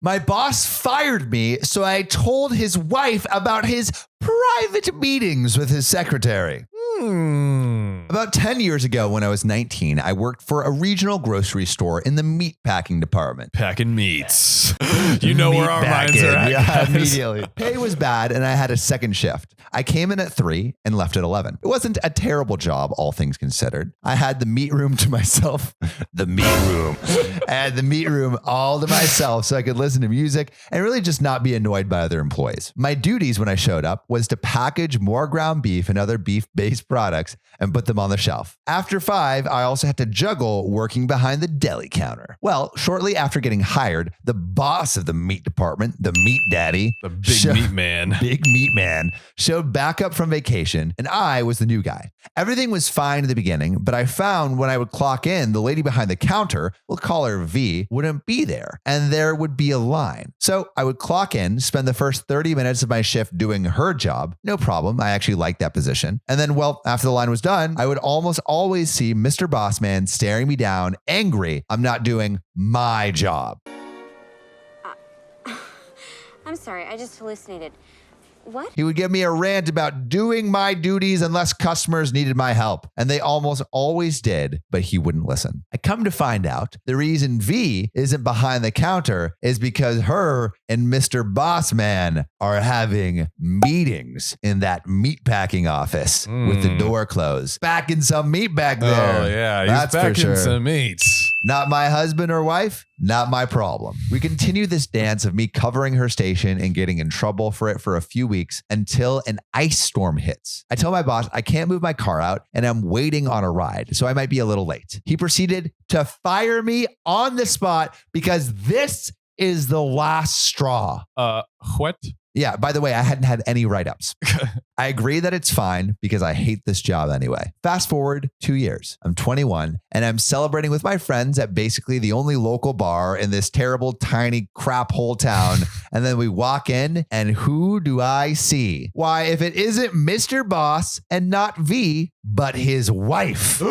My boss fired me, so I told his wife about his private meetings with his secretary. About 10 years ago, when I was 19, I worked for a regional grocery store in the meat packing department. Packing meats. You know where our minds are at. Yeah, immediately. Pay was bad, and I had a second shift. I came in at 3 and left at 11. It wasn't a terrible job, all things considered. I had the meat room to myself. The meat room. I had the meat room all to myself so I could listen to music and really just not be annoyed by other employees. My duties when I showed up was to package more ground beef and other beef-based products and put them on the shelf. After 5, I also had to juggle working behind the deli counter. Well, shortly after getting hired, the boss of the meat department, the meat daddy, The big meat man, showed back up from vacation, and I was the new guy. Everything was fine in the beginning, but I found when I would clock in, the lady behind the counter, we'll call her V, wouldn't be there, and there would be a line. So I would clock in, spend the first 30 minutes of my shift doing her job. No problem. I actually liked that position. And then, well, after the line was done, I would almost always see Mr. Bossman staring me down, angry I'm not doing my job. I'm sorry, I just hallucinated. What? He would give me a rant about doing my duties unless customers needed my help. And they almost always did, but he wouldn't listen. I come to find out the reason V isn't behind the counter is because her and Mr. Bossman are having meetings in that meatpacking office with the door closed. Packing some meat back there. Oh, yeah. He's That's for packing sure. some meats. Not my husband or wife, not my problem. We continue this dance of me covering her station and getting in trouble for it for a few weeks until an ice storm hits. I tell my boss I can't move my car out and I'm waiting on a ride, so I might be a little late. He proceeded to fire me on the spot because this is the last straw. What? Yeah, by the way, I hadn't had any write-ups. I agree that it's fine because I hate this job anyway. Fast forward 2 years. I'm 21 and I'm celebrating with my friends at basically the only local bar in this terrible, tiny crap hole town. And then we walk in and who do I see? Why, if it isn't Mr. Boss and not V, but his wife.